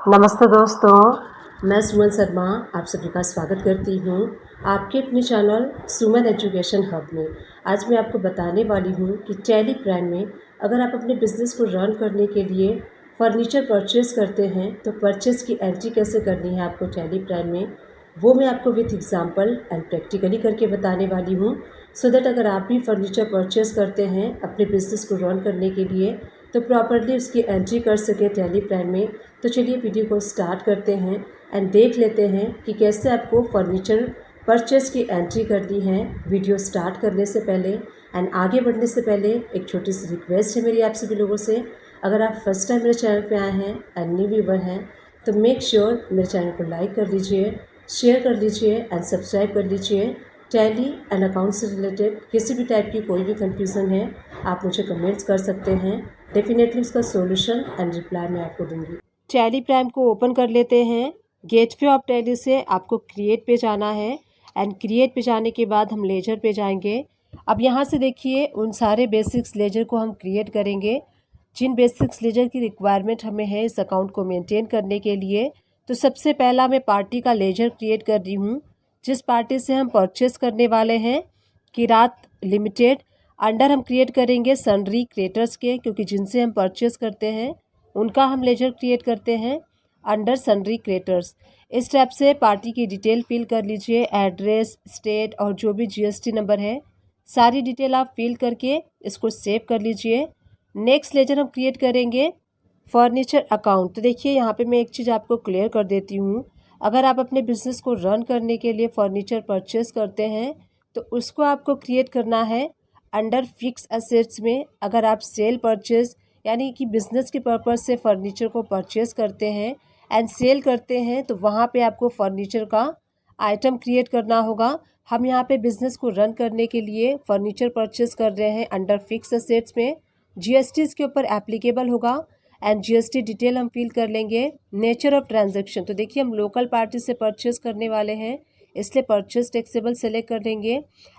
नमस्ते दोस्तों, मैं सुमन शर्मा आप सभी का स्वागत करती हूँ आपके अपने चैनल सुमन एजुकेशन हब में। आज मैं आपको बताने वाली हूँ कि टैली प्राइम में अगर आप अपने बिज़नेस को रन करने के लिए फ़र्नीचर परचेज़ करते हैं तो परचेज़ की एंट्री कैसे करनी है आपको टैली प्राइम में, वो मैं आपको विथ एग्जांपल एंड प्रैक्टिकली करके बताने वाली हूँ। सो दैट अगर आप भी फर्नीचर परचेज़ करते हैं अपने बिज़नेस को रन करने के लिए तो प्रॉपरली उसकी एंट्री कर सके टैली प्राइम में। तो चलिए वीडियो को स्टार्ट करते हैं एंड देख लेते हैं कि कैसे आपको फर्नीचर परचेज़ की एंट्री करनी है। वीडियो स्टार्ट करने से पहले एंड आगे बढ़ने से पहले एक छोटी सी रिक्वेस्ट है मेरी आप सभी लोगों से, अगर आप फर्स्ट टाइम मेरे चैनल पे आए हैं एंड न्यू व्यूवर हैं तो मेक श्योर मेरे चैनल को लाइक कर लीजिए, शेयर कर लीजिए एंड सब्सक्राइब कर लीजिए। टैली एंड अकाउंट से रिलेटेड किसी भी टाइप की कोई भी कन्फ्यूज़न है आप मुझे कमेंट्स कर सकते हैं, डेफिनेटली उसका सॉल्यूशन एंड रिप्लाई मैं आपको दूंगी। टैली प्राइम को ओपन कर लेते हैं। गेटवे ऑफ टैली से आपको क्रिएट पे जाना है एंड क्रिएट पे जाने के बाद हम लेजर पे जाएंगे। अब यहाँ से देखिए उन सारे बेसिक्स लेजर को हम क्रिएट करेंगे जिन बेसिक्स लेजर की रिक्वायरमेंट हमें है इस अकाउंट को मेंटेन करने के लिए। तो सबसे पहला मैं पार्टी का लेजर क्रिएट कर रही हूँ जिस पार्टी से हम परचेस करने वाले हैं किरात लिमिटेड। अंडर हम क्रिएट करेंगे सनरी क्रिएटर्स के, क्योंकि जिनसे हम परचेस करते हैं उनका हम लेजर क्रिएट करते हैं अंडर सनरी क्रिएटर्स। इस स्टेप से पार्टी की डिटेल फिल कर लीजिए, एड्रेस, स्टेट और जो भी जीएसटी नंबर है सारी डिटेल आप फिल करके इसको सेव कर लीजिए। नेक्स्ट लेजर हम क्रिएट करेंगे फर्नीचर अकाउंट। तो देखिए यहाँ पे मैं एक चीज़ आपको क्लियर कर देती हूँ, अगर आप अपने बिजनेस को रन करने के लिए फर्नीचर परचेस करते हैं तो उसको आपको क्रिएट करना है अंडर फिक्स एसेट्स में। अगर आप सेल परचेस यानी कि बिज़नेस के पर्पज़ से फ़र्नीचर को परचेस करते हैं एंड सेल करते हैं तो वहाँ पे आपको फ़र्नीचर का आइटम क्रिएट करना होगा। हम यहाँ पे बिज़नेस को रन करने के लिए फ़र्नीचर परचेस कर रहे हैं अंडर फिक्स एसेट्स में। जीएसटी इसके ऊपर एप्लीकेबल होगा एंड जीएसटी डिटेल हम फिल कर लेंगे। नेचर ऑफ ट्रांजैक्शन, तो देखिए हम लोकल पार्टी से परचेस करने वाले हैं इसलिए परचेस टैक्सेबल सेलेक्ट कर लेंगे।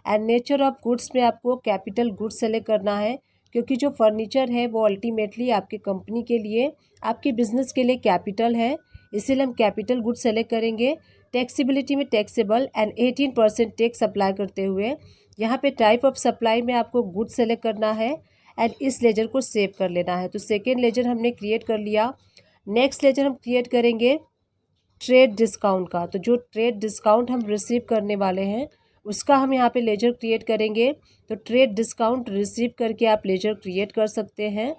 एंड नेचर ऑफ गुड्स में आपको कैपिटल गुड्स सेलेक्ट करना है, क्योंकि जो फर्नीचर है वो अल्टीमेटली आपके कंपनी के लिए, आपके बिजनेस के लिए कैपिटल है, इसीलिए हम कैपिटल गुड सेलेक्ट करेंगे। टैक्सेबिलिटी में टैक्सेबल एंड 18% टैक्स अप्लाई करते हुए यहाँ पे टाइप ऑफ सप्लाई में आपको गुड सेलेक्ट करना है एंड इस लेजर को सेव कर लेना है। तो सेकेंड लेजर हमने क्रिएट कर लिया। नेक्स्ट लेजर हम क्रिएट करेंगे ट्रेड डिस्काउंट का। तो जो ट्रेड डिस्काउंट हम रिसीव करने वाले हैं उसका हम यहाँ पे लेजर क्रिएट करेंगे। तो ट्रेड डिस्काउंट रिसीव करके आप लेजर क्रिएट कर सकते हैं।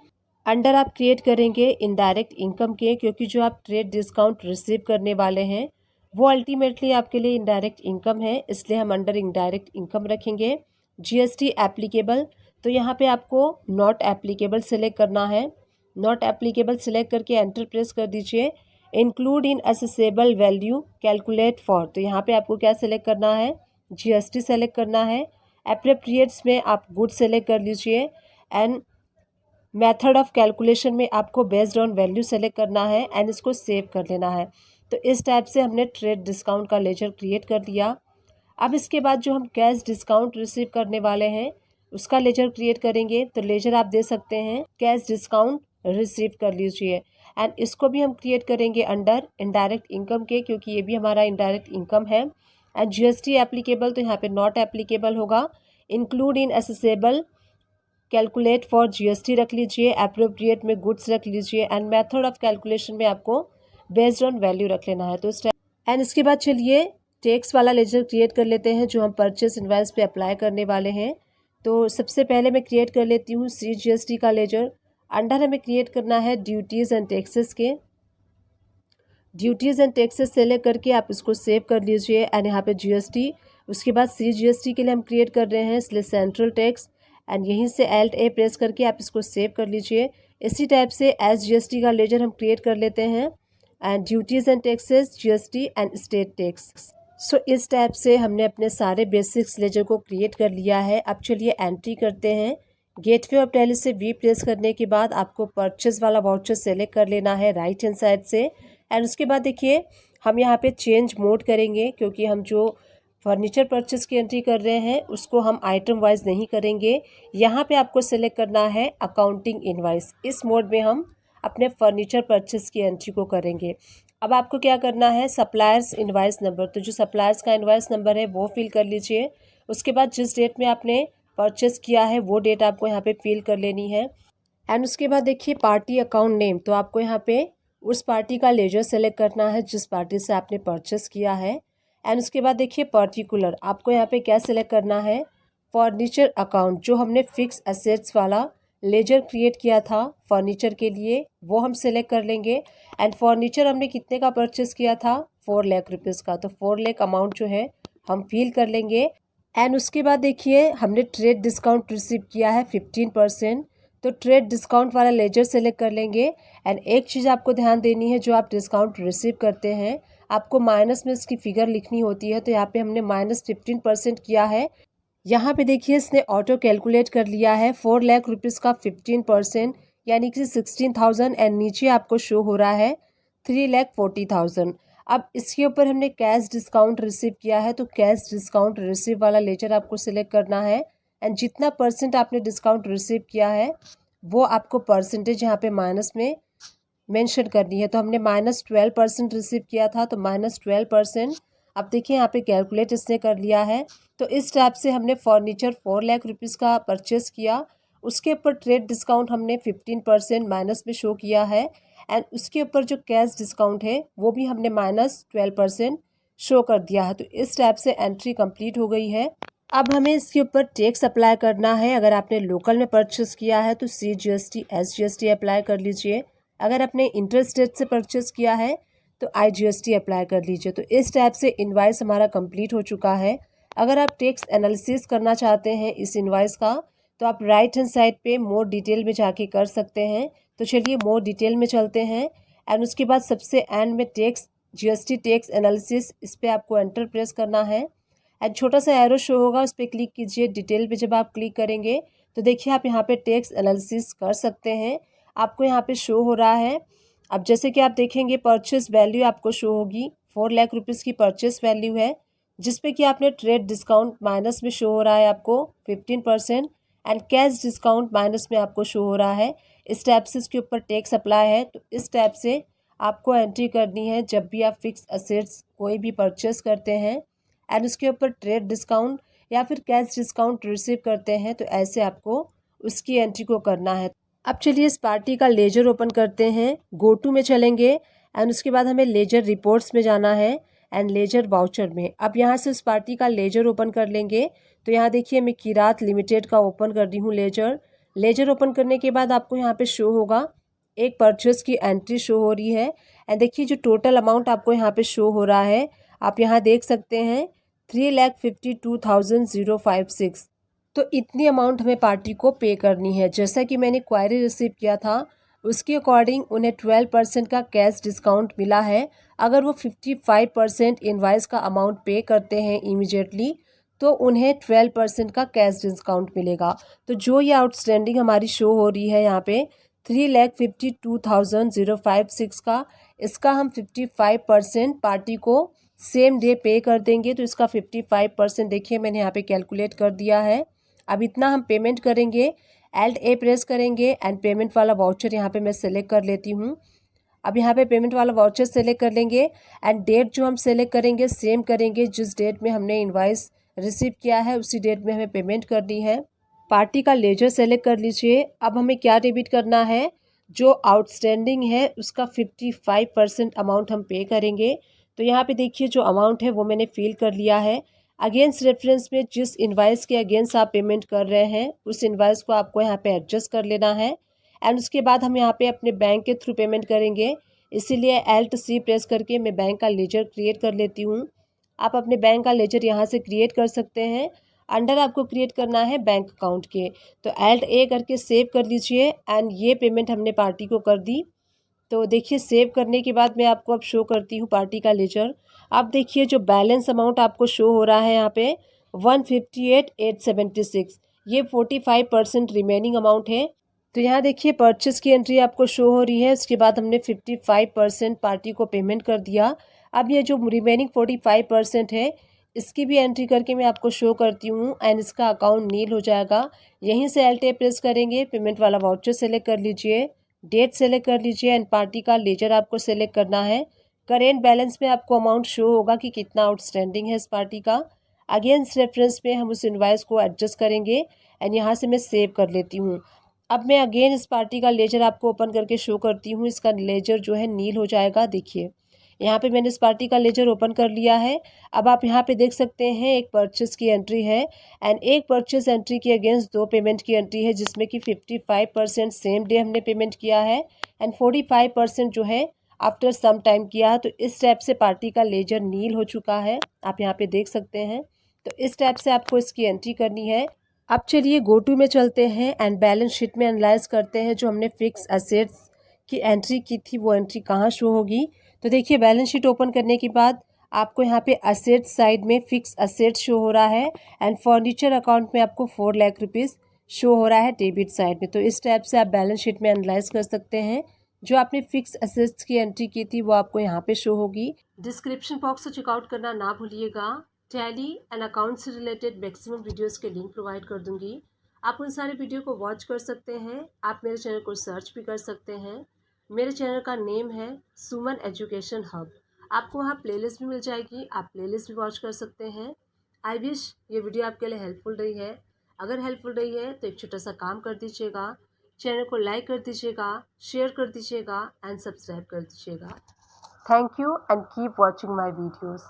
अंडर आप क्रिएट करेंगे इनडायरेक्ट इनकम के, क्योंकि जो आप ट्रेड डिस्काउंट रिसीव करने वाले हैं वो अल्टीमेटली आपके लिए इनडायरेक्ट इनकम है, इसलिए हम अंडर इनडायरेक्ट इनकम रखेंगे। जीएसटी एप्लीकेबल, तो यहाँ पे आपको नॉट एप्लीकेबल सेलेक्ट करना है। नॉट एप्लीकेबल सेलेक्ट करके एंटर प्रेस कर दीजिए। Include in assessable value calculate for, तो यहाँ पे आपको क्या सेलेक्ट करना है, जीएसटी सेलेक्ट करना है। एप्रोप्रिएट्स में आप गुड सेलेक्ट कर लीजिए एंड मेथड ऑफ कैलकुलेशन में आपको बेस्ड ऑन वैल्यू सेलेक्ट करना है एंड इसको सेव कर लेना है। तो इस टाइप से हमने ट्रेड डिस्काउंट का लेजर क्रिएट कर दिया। अब इसके बाद जो हम कैश डिस्काउंट रिसीव करने वाले हैं उसका लेजर क्रिएट करेंगे। तो लेजर आप दे सकते हैं कैश डिस्काउंट रिसीव कर लीजिए एंड इसको भी हम क्रिएट करेंगे अंडर इनडायरेक्ट इनकम के, क्योंकि ये भी हमारा इनडायरेक्ट इनकम है। एंड जीएसटी एप्लीकेबल, तो यहाँ पे नॉट एप्लीकेबल होगा। Include in accessible calculate for GST रख लीजिए। एप्रोप्रिएट में गुड्स रख लीजिए एंड मेथड ऑफ कैलकुलेशन में आपको बेस्ड ऑन वैल्यू रख लेना है। तो एंड इसके बाद चलिए टैक्स वाला लेजर क्रिएट कर लेते हैं जो हम परचेस इनवाइस पे अप्लाई करने वाले हैं। तो सबसे पहले मैं क्रिएट कर लेती हूँ CGST का लेजर। अंडर हमें क्रिएट करना है ड्यूटीज़ एंड टैक्सेस के। ड्यूटीज़ एंड टैक्सेस सेलेक्ट करके आप इसको सेव कर लीजिए एंड यहाँ पे जीएसटी, उसके बाद CGST के लिए हम क्रिएट कर रहे हैं इसलिए सेंट्रल टैक्स एंड यहीं से Alt+A प्रेस करके आप इसको सेव कर लीजिए। इसी टाइप से SGST का लेजर हम क्रिएट कर लेते हैं and duties and taxes, GST and state tax. So इस टाइप से हमने अपने सारे बेसिक्स लेजर को क्रिएट कर लिया है। अब चलिए एंट्री करते हैं। गेटवे ऑफ टैली से V प्रेस करने के बाद आपको परचेस वाला वाउचर सेलेक्ट कर लेना है राइट हैंड साइड से एंड उसके बाद देखिए हम यहाँ पे चेंज मोड करेंगे, क्योंकि हम जो फर्नीचर परचेस की एंट्री कर रहे हैं उसको हम आइटम वाइज नहीं करेंगे। यहाँ पे आपको सेलेक्ट करना है अकाउंटिंग इनवाइस। इस मोड में हम अपने फर्नीचर परचेस की एंट्री को करेंगे। अब आपको क्या करना है, सप्लायर्स इनवाइस नंबर, तो जो सप्लायर्स का इनवाइस नंबर है वो फिल कर लीजिए। उसके बाद जिस डेट में आपने परचेस किया है वो डेट आपको यहाँ पे फिल कर लेनी है। एंड उसके बाद देखिए पार्टी अकाउंट नेम, तो आपको यहाँ पे उस पार्टी का लेजर सेलेक्ट करना है जिस पार्टी से आपने परचेस किया है। एंड उसके बाद देखिए पर्टिकुलर, आपको यहाँ पे क्या सिलेक्ट करना है, फर्नीचर अकाउंट, जो हमने फिक्स एसेट्स वाला लेजर क्रिएट किया था फर्नीचर के लिए वो हम सिलेक्ट कर लेंगे। एंड फर्नीचर हमने कितने का परचेस किया था, 4 लाख रुपीज़ का, तो 4 लाख अमाउंट जो है हम फिल कर लेंगे। एंड उसके बाद देखिए हमने ट्रेड डिस्काउंट रिसीव किया है 15%, तो ट्रेड डिस्काउंट वाला लेजर सेलेक्ट कर लेंगे। एंड एक चीज़ आपको ध्यान देनी है, जो आप डिस्काउंट रिसीव करते हैं आपको माइनस में इसकी फिगर लिखनी होती है, तो यहाँ पे हमने -15% किया है। यहाँ पे देखिए इसने ऑटो कैलकुलेट कर लिया है 4 लाख रुपीज़ का 15%, यानी कि 16,000, एंड नीचे आपको शो हो रहा है 3,40,000। अब इसके ऊपर हमने कैश डिस्काउंट रिसीव किया है, तो कैश डिस्काउंट रिसीव वाला लेजर आपको सिलेक्ट करना है। एंड जितना परसेंट आपने डिस्काउंट रिसीव किया है वो आपको परसेंटेज यहाँ पे माइनस में मेंशन करनी है। तो हमने -12% रिसीव किया था, तो -12%। अब देखिए यहाँ पे कैलकुलेट इसने कर लिया है। तो इस टाइप से हमने फर्नीचर 4 लाख रुपीज़ का परचेस किया, उसके ऊपर ट्रेड डिस्काउंट हमने 15% माइनस में शो किया है। एंड उसके ऊपर जो कैश डिस्काउंट है वो भी हमने -12% शो कर दिया है। तो इस टाइप से एंट्री कंप्लीट हो गई है। अब हमें इसके ऊपर टैक्स अप्लाई करना है। अगर आपने लोकल में परचेस किया है तो CGST SGST अप्लाई कर लीजिए। अगर आपने इंटर स्टेट से परचेस किया है तो IGST अप्लाई कर लीजिए। तो इस टाइप से इनवाइस हमारा कंप्लीट हो चुका है। अगर आप टैक्स एनालिसिस करना चाहते हैं इस इनवाइस का, तो आप राइट हैंड साइड पे मोर डिटेल में जाके कर सकते हैं। तो चलिए मोर डिटेल में चलते हैं। एंड उसके बाद सबसे एंड में टैक्स GST टैक्स एनालिसिस, इस पर आपको एंटर प्रेस करना है। एंड छोटा सा एरो शो होगा, उस पर क्लिक कीजिए। डिटेल पे जब आप क्लिक करेंगे तो देखिए आप यहाँ पे टैक्स एनालिसिस कर सकते हैं, आपको यहाँ पे शो हो रहा है। अब जैसे कि आप देखेंगे परचेस वैल्यू आपको शो होगी, 4 लाख रुपीज़ की परचेस वैल्यू है, जिसपे कि आपने ट्रेड डिस्काउंट माइनस में शो हो रहा है आपको 15%, एंड कैश डिस्काउंट माइनस में आपको शो हो रहा है। इस टाइप से इसके ऊपर टैक्स अप्लाई है। तो इस टाइप से आपको एंट्री करनी है जब भी आप फिक्स असेट्स कोई भी परचेस करते हैं एंड उसके ऊपर ट्रेड डिस्काउंट या फिर कैश डिस्काउंट रिसीव करते हैं, तो ऐसे आपको उसकी एंट्री को करना है। अब चलिए इस पार्टी का लेजर ओपन करते हैं। गो टू में चलेंगे एंड उसके बाद हमें लेजर रिपोर्ट्स में जाना है एंड लेजर वाउचर में। अब यहाँ से इस पार्टी का लेजर ओपन कर लेंगे। तो यहाँ देखिए मैं किरात लिमिटेड का ओपन कर दी हूँ लेजर। लेजर ओपन करने के बाद आपको यहाँ पे शो होगा एक परचेस की एंट्री शो हो रही है। एंड देखिए जो टोटल अमाउंट आपको यहाँ पे शो हो रहा है, आप यहाँ देख सकते हैं 3,52,056। तो इतनी अमाउंट हमें पार्टी को पे करनी है। जैसा कि मैंने क्वायरी रिसीव किया था उसके अकॉर्डिंग उन्हें 12% का कैश डिस्काउंट मिला है। अगर वो 55% इनवाइस का अमाउंट पे करते हैं इमीडिएटली तो उन्हें 12% का कैश डिस्काउंट मिलेगा। तो जो ये आउटस्टैंडिंग हमारी शो हो रही है यहाँ पे 3,52,056 का, इसका हम 55% पार्टी को सेम डे पे कर देंगे। तो इसका 55% देखिए मैंने यहाँ पे कैलकुलेट कर दिया है। अब इतना हम पेमेंट करेंगे, Alt+A प्रेस करेंगे एंड पेमेंट वाला वाउचर यहाँ पे मैं सेलेक्ट कर लेती हूँ। अब यहाँ पे पेमेंट वाला वाउचर सेलेक्ट कर लेंगे एंड डेट जो हम सेलेक्ट करेंगे सेम करेंगे, जिस डेट में हमने इनवाइस रिसीव किया है उसी डेट में हमें पेमेंट करनी है। पार्टी का लेजर सेलेक्ट कर लीजिए। अब हमें क्या डेबिट करना है, जो आउटस्टैंडिंग है उसका 55% अमाउंट हम पे करेंगे। तो यहाँ पे देखिए जो अमाउंट है वो मैंने फिल कर लिया है। अगेंस्ट रेफरेंस में जिस इनवाइस के अगेंस्ट आप पेमेंट कर रहे हैं उस इनवाइस को आपको यहाँ पे एडजस्ट कर लेना है। एंड उसके बाद हम यहाँ पे अपने बैंक के थ्रू पेमेंट करेंगे, इसीलिए Alt+C प्रेस करके मैं बैंक का लेजर क्रिएट कर लेती हूँ। आप अपने बैंक का लेजर यहाँ से क्रिएट कर सकते हैं। अंडर आपको क्रिएट करना है बैंक अकाउंट के, तो Alt+A करके सेव कर लीजिए। एंड ये पेमेंट हमने पार्टी को कर दी। तो देखिए सेव करने के बाद मैं आपको अब शो करती हूँ पार्टी का लेजर। अब देखिए जो बैलेंस अमाउंट आपको शो हो रहा है यहाँ पे 158,876, ये 45% रिमेनिंग अमाउंट है। तो यहाँ देखिए परचेस की एंट्री आपको शो हो रही है। उसके बाद हमने 55% पार्टी को पेमेंट कर दिया। अब ये जो रिमेनिंग 45% है इसकी भी एंट्री करके मैं आपको शो करती हूँ एंड इसका अकाउंट नील हो जाएगा। यहीं से Alt+A प्रेस करेंगे, पेमेंट वाला वाउचर सेलेक्ट कर लीजिए, डेट सेलेक्ट कर लीजिए एंड पार्टी का लेजर आपको सेलेक्ट करना है। करेंट बैलेंस में आपको अमाउंट शो होगा कि कितना आउटस्टैंडिंग है इस पार्टी का। अगेंस्ट रेफरेंस में हम उस इनवॉइस को एडजस्ट करेंगे एंड यहाँ से मैं सेव कर लेती हूँ। अब मैं अगेन इस पार्टी का लेजर आपको ओपन करके शो करती हूँ। इसका लेजर जो है नील हो जाएगा। देखिए यहाँ पे मैंने इस पार्टी का लेजर ओपन कर लिया है। अब आप यहाँ पे देख सकते हैं एक परचेस की एंट्री है एंड एक परचेस एंट्री के अगेंस्ट 2 पेमेंट की एंट्री है, जिसमें कि 55% सेम डे हमने पेमेंट किया है एंड 45% जो है आफ्टर सम टाइम किया है। तो इस टाइप से पार्टी का लेजर नील हो चुका है, आप यहाँ पे देख सकते हैं। तो इस टाइप से आपको इसकी एंट्री करनी है। अब चलिए गो टू में चलते हैं एंड बैलेंस शीट में एनालाइज करते हैं जो हमने फिक्स असेट्स की एंट्री की थी वो एंट्री कहाँ शो होगी। तो देखिए बैलेंस शीट ओपन करने के बाद आपको यहाँ पे असेट्स साइड में फिक्स असेट्स शो हो रहा है एंड फर्नीचर अकाउंट में आपको 4 लाख रुपीज़ शो हो रहा है डेबिट साइड में। तो इस टाइप से आप बैलेंस शीट में एनालाइज कर सकते हैं। जो आपने फिक्स असेट्स की एंट्री की थी वो आपको यहाँ पे शो होगी। डिस्क्रिप्शन बॉक्स से चेकआउट करना ना भूलिएगा। टैली एंड अकाउंट से रिलेटेड मैक्सिमम वीडियोस के लिंक प्रोवाइड कर दूंगी, आप उन सारे वीडियो को वॉच कर सकते हैं। आप मेरे चैनल को सर्च भी कर सकते हैं। मेरे चैनल का नेम है सुमन एजुकेशन हब। आपको वहाँ प्लेलिस्ट भी मिल जाएगी, आप प्लेलिस्ट भी वॉच कर सकते हैं। आई विश ये वीडियो आपके लिए हेल्पफुल रही है। अगर हेल्पफुल रही है तो एक छोटा सा काम कर दीजिएगा, चैनल को लाइक कर दीजिएगा, शेयर कर दीजिएगा एंड सब्सक्राइब कर दीजिएगा। Thank you and keep watching my videos.